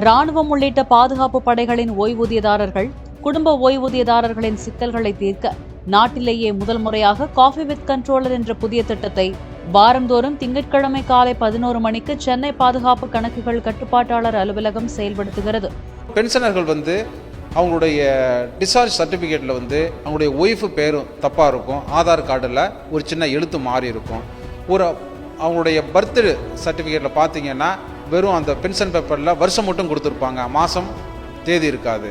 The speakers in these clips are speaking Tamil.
ராணுவம் உள்ளிட்ட பாதுகாப்பு படைகளின் ஓய்வூதியதாரர்கள், குடும்ப ஓய்வூதியதாரர்களின் சிக்கல்களை தீர்க்க நாட்டிலேயே முதல் முறையாக காஃபி வித் கண்ட்ரோலர் என்ற புதிய திட்டத்தை வாரந்தோறும் திங்கட்கிழமை காலை 11 மணிக்கு சென்னை பாதுகாப்பு கணக்குகள் கட்டுப்பாட்டாளர் அலுவலகம் செயல்படுத்துகிறது. பென்ஷனர்கள் அவங்களுடைய டிஸ்சார்ஜ் சர்டிஃபிகேட்டில் அவங்களுடைய ஒய்ஃபு பேரும் தப்பாக இருக்கும், ஆதார் கார்டில் ஒரு சின்ன எழுத்து மாறி இருக்கும். அவங்களுடைய பர்த் சர்டிஃபிகேட்டில் பார்த்தீங்கன்னா வெறும் அந்த பென்ஷன் பேப்பரில் வருஷம் மட்டும் கொடுத்துருப்பாங்க, மாதம் தேதி இருக்காது.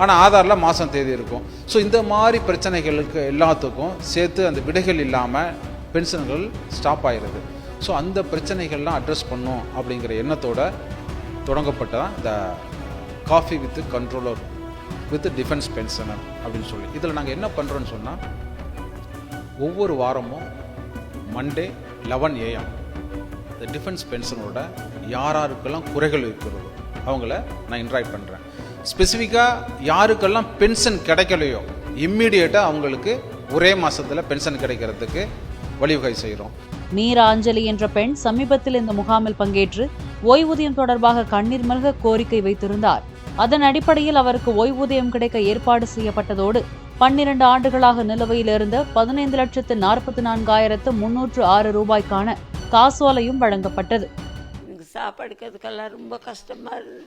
ஆனால் ஆதாரில் மாதம் தேதி இருக்கும். ஸோ இந்த மாதிரி பிரச்சனைகளுக்கு எல்லாத்துக்கும் சேர்த்து அந்த விடைகள் இல்லாமல் பென்ஷன்கள் ஸ்டாப் ஆகிடுது. ஸோ அந்த பிரச்சனைகள்லாம் அட்ரஸ் பண்ணும் அப்படிங்கிற எண்ணத்தோடு தொடங்கப்பட்டதான் இந்த coffee with controller with defence pensioner அப்படின்னு சொல்லி. இதில் நாங்கள் என்ன பண்ணுறோன்னு சொன்னால், ஒவ்வொரு வாரமும் மண்டே 11 AM இந்த டிஃபென்ஸ் பென்ஷனோட யாருக்கெல்லாம் குறைகள் இருக்கிறதோ அவங்கள நான் இன்ட்ராக்ட் பண்ணுறேன். ஸ்பெசிஃபிக்காக யாருக்கெல்லாம் பென்ஷன் கிடைக்கலையோ இம்மிடியேட்டாக அவங்களுக்கு ஒரே மாதத்தில் பென்ஷன் கிடைக்கிறதுக்கு வழிவகை செய்கிறோம். மீரா அஞ்சலி என்ற பெண் சமீபத்தில் இந்த முகாமில் பங்கேற்று ஓய்வூதியம் தொடர்பாக கண்ணீர் மல்க கோரிக்கை வைத்திருந்தார். அதன் அடிப்படையில் அவருக்கு ஓய்வூதியம் கிடைக்க ஏற்பாடு செய்யப்பட்டதோடு 12 ஆண்டுகளாக நிலுவையில் இருந்த 15,44,306 ரூபாய்க்கான காசோலையும் வழங்கப்பட்டது. சாப்பாடுக்கிறதுக்கெல்லாம் ரொம்ப கஷ்டமா இருந்தது.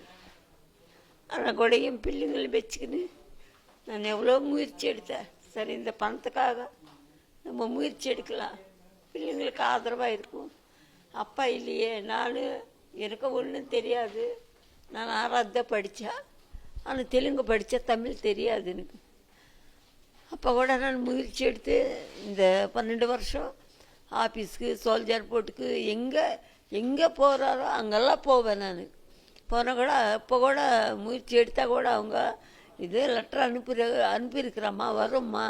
ஆனால் கூட என் பிள்ளைங்களை வச்சுக்கின்னு நான் எவ்வளோ முயற்சி எடுத்தேன். சரி, இந்த பணத்துக்காக நம்ம முயற்சி எடுக்கலாம், பிள்ளைங்களுக்கு ஆதரவாக இருக்கும். அப்பா இல்லையே, எனக்கு ஒன்றும் தெரியாது. நான் 6வது தான் படித்தேன், ஆனால் தெலுங்கு படித்தேன், தமிழ் தெரியாது எனக்கு. அப்போ கூட நான் முயற்சி எடுத்து இந்த 12 வருஷம் ஆஃபீஸுக்கு, சோல்ஜர் போர்ட்டுக்கு எங்கே போகிறாரோ அங்கெல்லாம் போவேன். நான் போனால் கூட இப்போ கூட முயற்சி எடுத்தால் கூட அவங்க இது லெட்டர் அனுப்பியிருக்கிறம்மா, வரும்மா,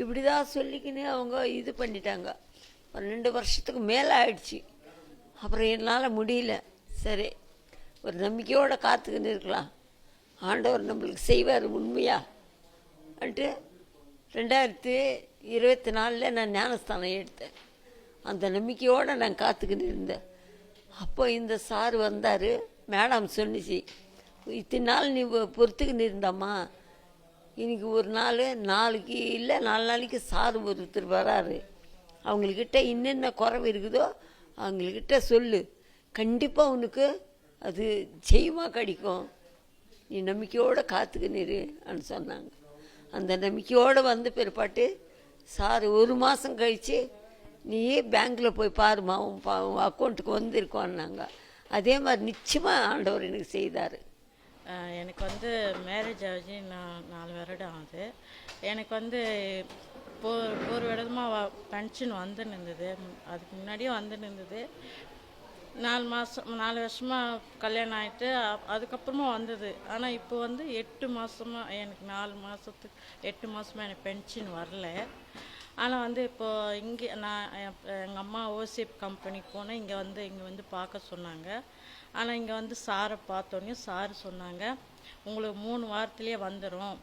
இப்படி தான் சொல்லிக்கின்னு அவங்க இது பண்ணிட்டாங்க. 12 வருஷத்துக்கு மேலே ஆயிடுச்சு. அப்புறம் என்னால் முடியல. சரி, ஒரு நம்பிக்கையோடு காத்துக்கின்னு இருக்கலாம், ஆண்டவர் நம்மளுக்கு செய்வார் உண்மையா அன்ட்டு 2024 நான் ஞானஸ்தானம் எடுத்தேன். அந்த நம்பிக்கையோடு நான் காத்துக்கின்னு இருந்தேன். அப்போ இந்த சார் வந்தார். மேடம் சொன்னிச்சு, இத்தனை நாள் நீ பொறுத்துக்கின்னு இருந்தாம்மா, இன்னைக்கு ஒரு நாளைக்கு இல்லை 4 நாளைக்கு சார் ஒருத்தர் வராரு, அவங்கக்கிட்ட என்னென்ன குறைவு இருக்குதோ அவங்கக்கிட்ட சொல்லு, கண்டிப்பாக உனக்கு அது ஜெயமாக கிடைக்கும், நீ நம்பிக்கையோடு காத்துக்கின்னு அப்படின்னு சொன்னாங்க. அந்த நம்பிக்கையோடு வந்த பிற்பாட்டு சார் 1 மாதம் கழித்து நீயே பேங்க்கில் போய் பாருமா, உன் அக்கௌண்ட்டுக்கு வந்திருக்கோன்னாங்க. அதே மாதிரி நிச்சயமாக ஆண்டவர் எனக்கு செய்தார். எனக்கு மேரேஜ் ஆகி 4 வருடம் ஆகுது. எனக்கு ஒரு விதமாக பென்ஷன் வந்துன்னு இருந்தது, அதுக்கு முன்னாடியே வந்துன்னு இருந்தது. 4 வருஷமாக கல்யாணம் ஆகிட்டு அதுக்கப்புறமா வந்தது. ஆனால் இப்போ 8 மாதமாக எனக்கு 4 மாதத்துக்கு 8 மாதமாக எனக்கு பென்ஷன் வரல. ஆனால் இப்போது இங்கே நான் எங்கள் அம்மா ஓசிப் கம்பெனிக்கு போனேன். இங்கே பார்க்க சொன்னாங்க. ஆனால் இங்கே சாரை பார்த்தோன்னே சார் சொன்னாங்க, உங்களுக்கு 3 வாரத்துலேயே வந்துடும்.